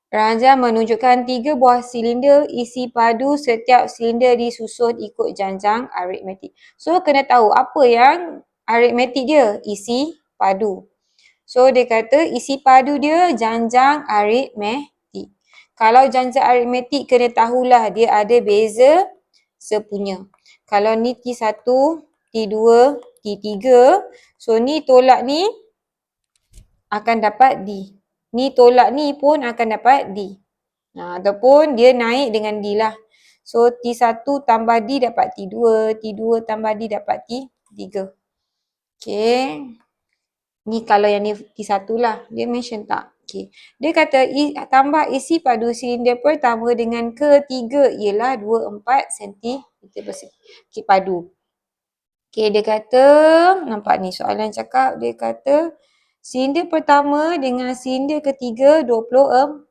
Ranjang menunjukkan 3 buah silinder isi padu, setiap silinder disusun ikut janjang aritmetik. So, kena tahu apa yang aritmetik dia? Isi padu. So, dia kata isi padu dia janjang aritmetik. Kalau janjang aritmetik, kena tahulah dia ada beza sepunya. Kalau ni T1, T2, T3, so ni tolak ni akan dapat D. Ni tolak ni pun akan dapat D. Ataupun dia naik dengan D lah. So, T1 tambah D dapat T2, T2 tambah D dapat T3. Okay. Ni kalau yang ni T1 lah. Dia mention tak? Okay. Dia kata tambah isi padu silinder pertama dengan ketiga ialah 24 cm persegi padu. Okay, dia kata, nampak ni soalan cakap, dia kata silinder pertama dengan silinder ketiga 24.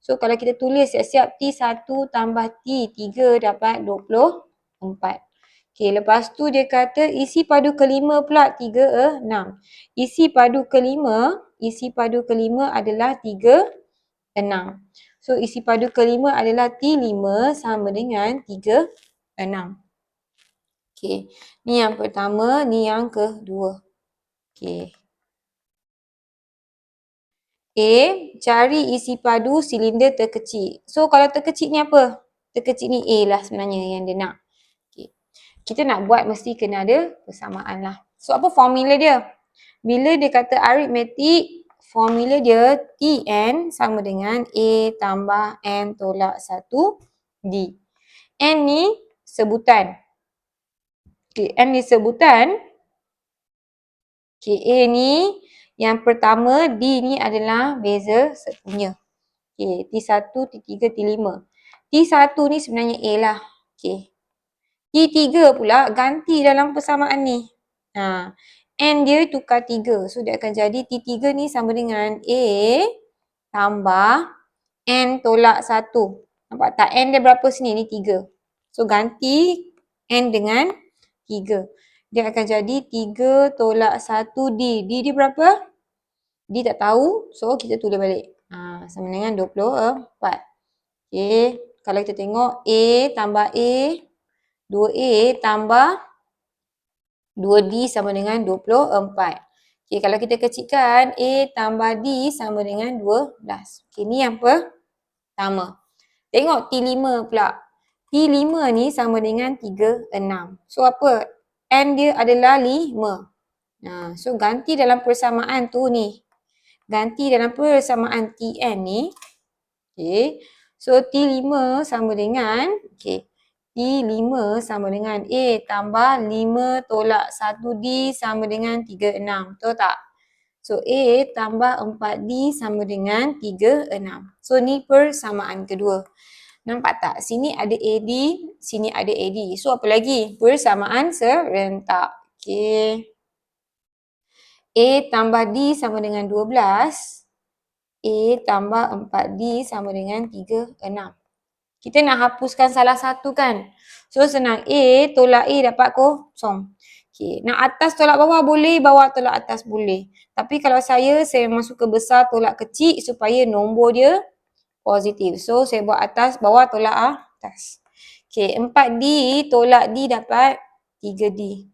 So, kalau kita tulis siap-siap T1 tambah T3 dapat 24. Okay, lepas tu dia kata isi padu kelima pula 36. Isi padu kelima adalah 36. So, isi padu kelima adalah T5 sama dengan 36. Okay, ni yang pertama, ni yang kedua. Okay. A, cari isi padu silinder terkecil. So, kalau terkecil ni apa? Terkecil ni A lah sebenarnya yang dia nak. Okay. Kita nak buat mesti kena ada persamaan lah. So, apa formula dia? Bila dia kata aritmetik, formula dia Tn sama dengan A tambah N tolak 1D. N ni sebutan. Okay, N ni sebutan. Okay, A ni yang pertama, D ni adalah beza sepunya. Okay, T1, T3, T5. T1 ni sebenarnya A lah. Okay. T3 pula ganti dalam persamaan ni. N dia tukar 3. So, dia akan jadi T3 ni sama dengan A tambah N tolak 1. Nampak tak? N dia berapa sini? Ni 3. So, ganti N dengan 3. Dia akan jadi 3 tolak 1D. D dia berapa? D tak tahu. So, kita tulis balik. Sama dengan 24. Okay. Kalau kita tengok A tambah A, 2A tambah 2D sama dengan 24. Okay. Kalau kita kecilkan, A tambah D sama dengan 12. Okay. Ni yang pertama. Tengok T5 pula. T5 ni sama dengan 36. So, apa? N dia adalah 5. So, ganti dalam persamaan tu ni. Ganti dalam persamaan Tn ni. Okay. So, T5 sama dengan, okay. T5 sama dengan A tambah 5 tolak 1D sama dengan 36. Betul tak? So, A tambah 4D sama dengan 36. So, ni persamaan kedua. Nampak tak? Sini ada AD, sini ada AD. So, apa lagi? Persamaan serentak. Okay. A tambah D sama dengan 12. A tambah 4D sama dengan 36. Kita nak hapuskan salah satu kan? So, senang. A tolak A dapat kosong. Okay. Nak atas tolak bawah boleh, bawah tolak atas boleh. Tapi kalau saya memang suka besar tolak kecil supaya nombor dia positif. So, saya buat atas, bawah tolak atas. Okay, 4D tolak D dapat 3D.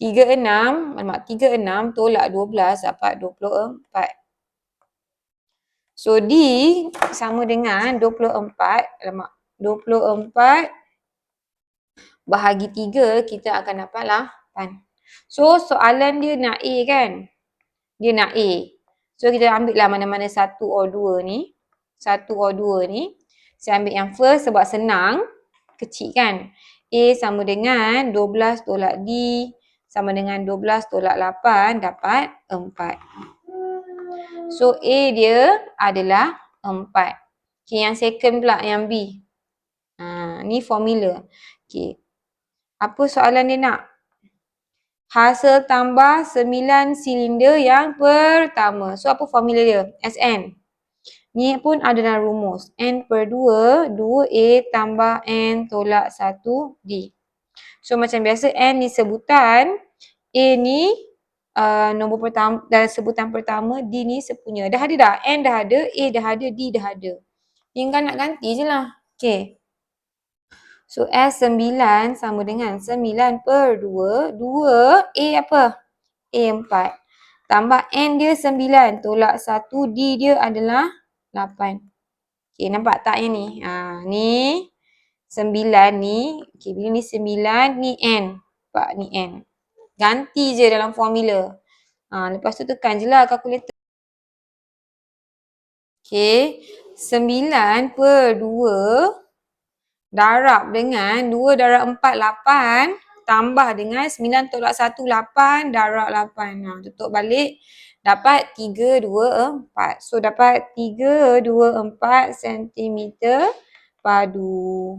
36 tolak 12 dapat 24. So, D sama dengan 24 bahagi 3, kita akan dapat 8. So, soalan dia nak A kan? Dia nak A. So, kita ambil lah mana-mana 1 or 2 ni. 1 or 2 ni. Saya ambil yang first sebab senang. Kecil kan? A sama dengan 12 tolak D sama dengan 12 tolak 8 dapat 4. So, A dia adalah 4. Okay, yang second pula yang B. Ni formula. Okay. Apa soalan dia nak? Hasil tambah 9 silinder yang pertama. So, apa formula dia? Sn. Ni pun ada dalam rumus. N per 2, 2A tambah N tolak 1D. So, macam biasa N ni sebutan. A ni nombor pertama dan sebutan pertama, D ni sepunya. Dah ada dah? N dah ada, A dah ada, D dah ada. Tinggal nak ganti je lah. Okay. So S9 sama dengan 9 per 2. 2 A apa? A 4. Tambah N dia 9. Tolak 1 D dia adalah 8. Okay, nampak tak yang ni? Ni 9 ni. Okay, bila ni 9, ni N. Nampak ni N. Ganti je dalam formula. Lepas tu tekan je lah kalkulator. Okay, 9 per 2 darab dengan 2 darab 4, 8. Tambah dengan 9 tolak 1, 8 darab 8. Tutup balik. Dapat 3, 2, 4. So, dapat 3, 2, 4 cm padu.